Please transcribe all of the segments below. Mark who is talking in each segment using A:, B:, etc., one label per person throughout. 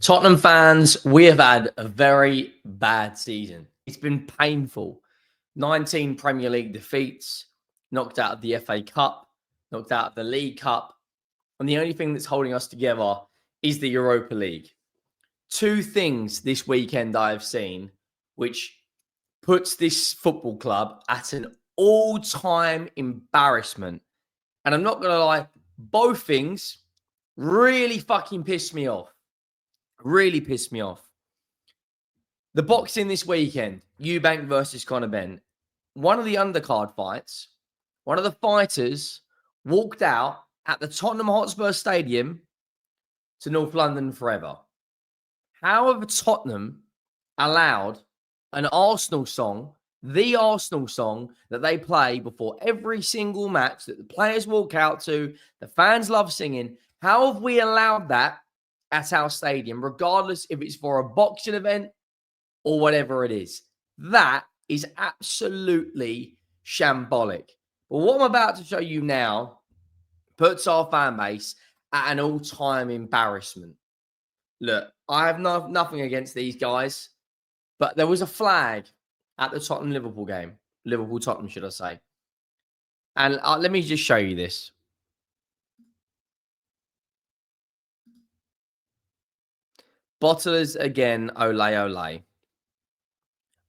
A: Tottenham fans, we have had a very bad season. It's been painful. 19 Premier League defeats, knocked out of the FA Cup, knocked out of the League Cup. And the only thing that's holding us together is the Europa League. Two things this weekend I have seen which puts this football club at an all-time embarrassment. And I'm not going to lie, both things really fucking pissed me off. Really pissed me off. The boxing this weekend, Eubank versus Conor Benn. One of the undercard fights, one of the fighters walked out at the Tottenham Hotspur Stadium to North London forever. How have Tottenham allowed an Arsenal song, the Arsenal song that they play before every single match that the players walk out to, the fans love singing, how have we allowed that at our stadium, regardless if it's for a boxing event or whatever it is? That is absolutely shambolic. But what I'm about to show you now puts our fan base at an all-time embarrassment. Look, I have nothing against these guys, but there was a flag at the Tottenham-Liverpool game. Liverpool-Tottenham, should I say. And let me just show you this. Bottlers again, ole, ole.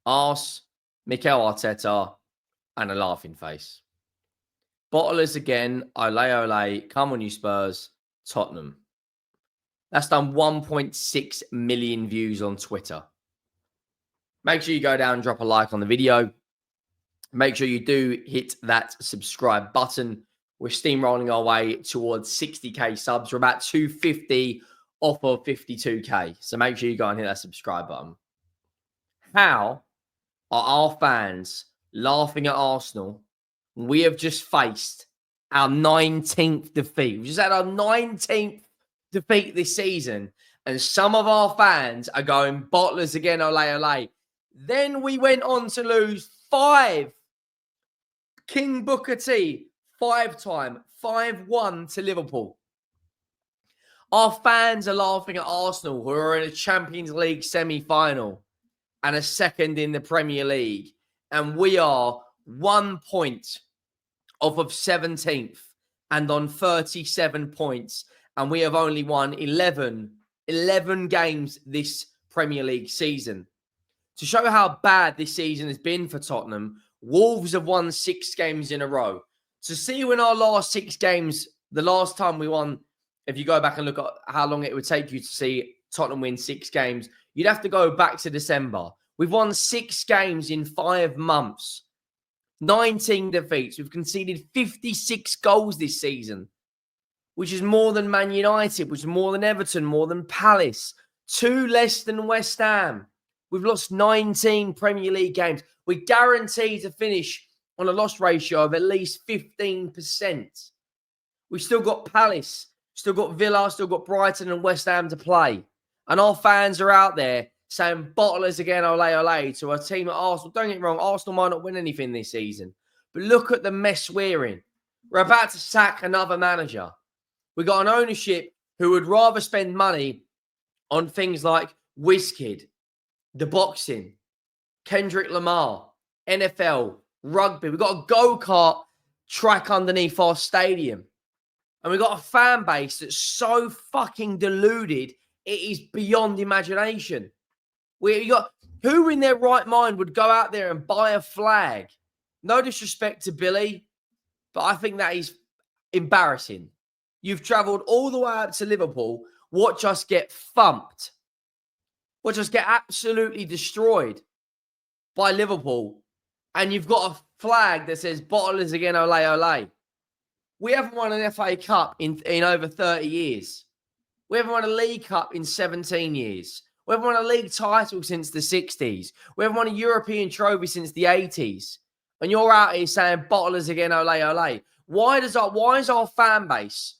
A: Arse, Mikel Arteta, and a laughing face. Bottlers again, ole, ole. Come on, you Spurs. Tottenham. That's done 1.6 million views on Twitter. Make sure you go down and drop a like on the video. Make sure you do hit that subscribe button. We're steamrolling our way towards 60k subs. We're about 250 off of 52k. So make sure you go and hit that subscribe button. How are our fans laughing at Arsenal? We have just faced our 19th defeat. We just had our 19th defeat this season. And some of our fans are going, Bottlers again, ole, ole. Then we went on to lose 5. King Booker T, 5-time, 5-1 to Liverpool. Our fans are laughing at Arsenal, who are in a Champions League semi-final and a second in the Premier League. And we are 1 point off of 17th and on 37 points. And we have only won 11 games this Premier League season. To show how bad this season has been for Tottenham, Wolves have won 6 games in a row. To see when our last 6 games, the last time we won, if you go back and look at how long it would take you to see Tottenham win 6 games, you'd have to go back to December. We've won 6 games in 5 months. 19 defeats. We've conceded 56 goals this season, which is more than Man United, which is more than Everton, more than Palace. 2 less than West Ham. We've lost 19 Premier League games. We're guaranteed to finish on a loss ratio of at least 15%. We've still got Palace, still got Villa, still got Brighton and West Ham to play. And our fans are out there saying, Bottlers again, ole, ole, to a team at Arsenal. Don't get me wrong, Arsenal might not win anything this season. But look at the mess we're in. We're about to sack another manager. We've got an ownership who would rather spend money on things like WizKid, the boxing, Kendrick Lamar, NFL, rugby. We've got a go-kart track underneath our stadium. And we've got a fan base that's so fucking deluded, it is beyond imagination. Who in their right mind would go out there and buy a flag? No disrespect to Billy, but I think that is embarrassing. You've travelled all the way out to Liverpool. Watch us get thumped. Watch us get absolutely destroyed by Liverpool. And you've got a flag that says Bottlers again, ole, ole. We haven't won an FA Cup in over 30 years. We haven't won a League Cup in 17 years. We haven't won a league title since the 60s. We haven't won a European trophy since the 80s. And you're out here saying Bottlers again, ole, ole. Why is our fan base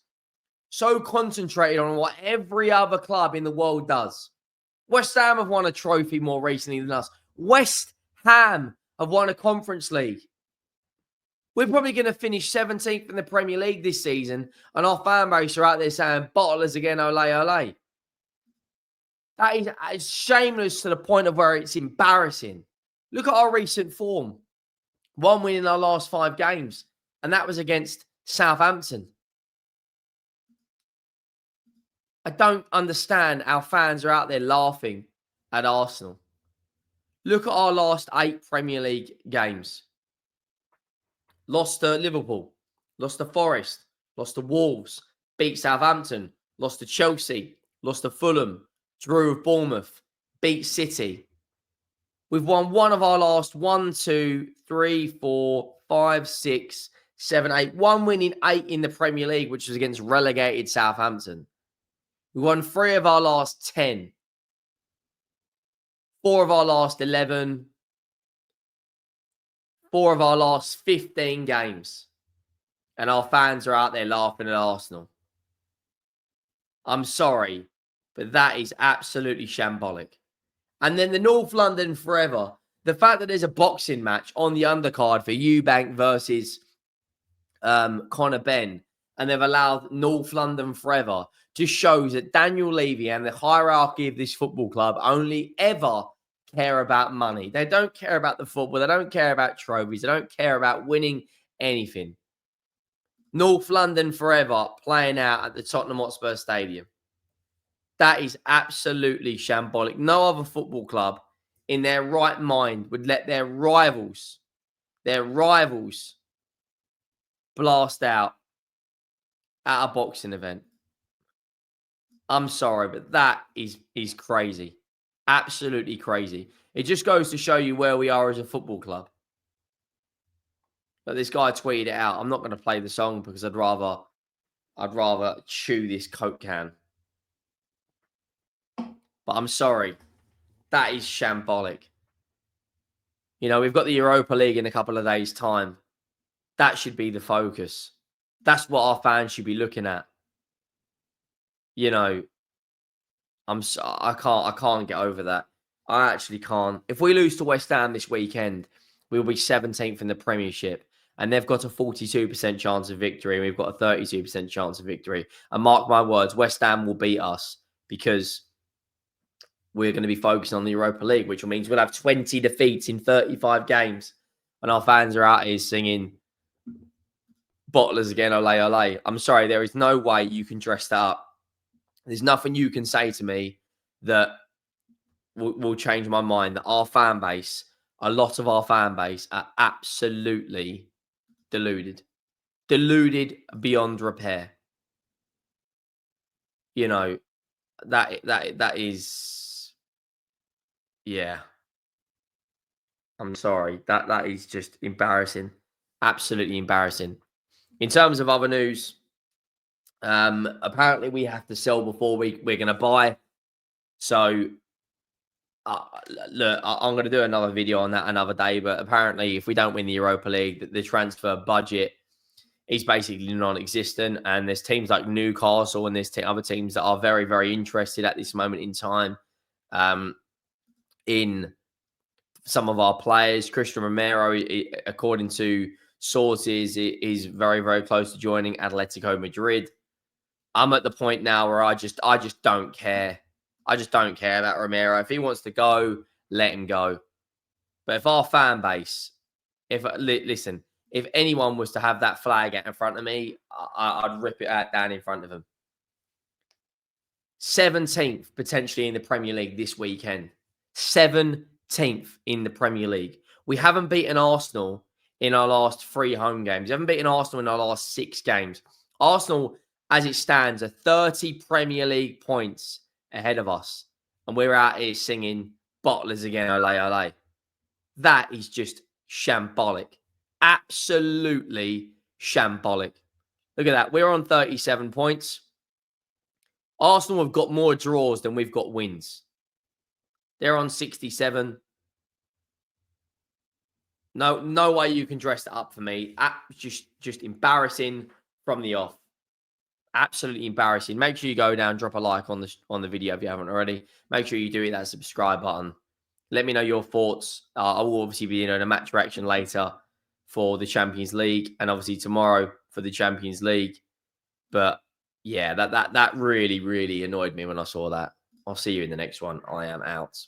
A: so concentrated on what every other club in the world does? West Ham have won a trophy more recently than us. West Ham have won a Conference League. We're probably going to finish 17th in the Premier League this season, and our fan base are out there saying, Bottlers again, ole, ole. That is shameless to the point of where it's embarrassing. Look at our recent form. 1 win in our last 5 games, and that was against Southampton. I don't understand how fans are out there laughing at Arsenal. Look at our last 8 Premier League games. Lost to Liverpool, lost to Forest, lost to Wolves, beat Southampton, lost to Chelsea, lost to Fulham, drew with Bournemouth, beat City. We've won one of our last 1, 2, 3, 4, 5, 6, 7, 8. 1 win in 8 in the Premier League, which was against relegated Southampton. We won 3 of our last 10. 4 of our last 11. 4 of our last 15 games. And our fans are out there laughing at Arsenal. I'm sorry, but that is absolutely shambolic. And then the North London forever. The fact that there's a boxing match on the undercard for Eubank versus Conor Benn, and they've allowed North London forever, just shows that Daniel Levy and the hierarchy of this football club only ever care about money. They don't care about the football. They don't care about trophies. They don't care about winning anything. North London forever playing out at the Tottenham Hotspur Stadium. That is absolutely shambolic. No other football club in their right mind would let their rivals blast out at a boxing event. I'm sorry, but that is crazy. Absolutely crazy. It just goes to show you where we are as a football club. But this guy tweeted it out. I'm not going to play the song because I'd rather chew this Coke can. But I'm sorry. That is shambolic. You know, we've got the Europa League in a couple of days' time. That should be the focus. That's what our fans should be looking at. You know, I can't get over that. I actually can't. If we lose to West Ham this weekend, we'll be 17th in the Premiership. And they've got a 42% chance of victory. And we've got a 32% chance of victory. And mark my words, West Ham will beat us because we're going to be focusing on the Europa League, which means we'll have 20 defeats in 35 games. And our fans are out here singing bottlers again, ole, ole. I'm sorry, there is no way you can dress that up. There's nothing you can say to me that will change my mind. That our fan base, a lot of our fan base, are absolutely deluded. Deluded beyond repair. You know, that is, yeah. I'm sorry. That is just embarrassing. Absolutely embarrassing. In terms of other news, apparently we have to sell before we're going to buy. So, look, I'm going to do another video on that another day. But apparently, if we don't win the Europa League, the transfer budget is basically non-existent. And there's teams like Newcastle and there's other teams that are very, very interested at this moment in time in some of our players. Christian Romero, according to sources, is very, very close to joining Atletico Madrid. I'm at the point now where I just don't care. I just don't care about Romero. If he wants to go, let him go. But if our fan base, listen, if anyone was to have that flag out in front of me, I'd rip it out down in front of them. 17th potentially in the Premier League this weekend. 17th in the Premier League. We haven't beaten Arsenal in our last 3 home games. We haven't beaten Arsenal in our last 6 games. Arsenal, as it stands, are 30 Premier League points ahead of us. And we're out here singing bottlers again, ole, ole. That is just shambolic. Absolutely shambolic. Look at that. We're on 37 points. Arsenal have got more draws than we've got wins. They're on 67. No way you can dress that up for me. Just embarrassing from the off. Absolutely embarrassing. Make sure you go down, drop a like on the video if you haven't already. Make sure you do hit that subscribe button. Let me know your thoughts. I will obviously be in a match reaction later for the Champions League, and obviously tomorrow for the Champions League. But yeah, that really, really annoyed me when I saw that. I'll see you in the next one. I am out.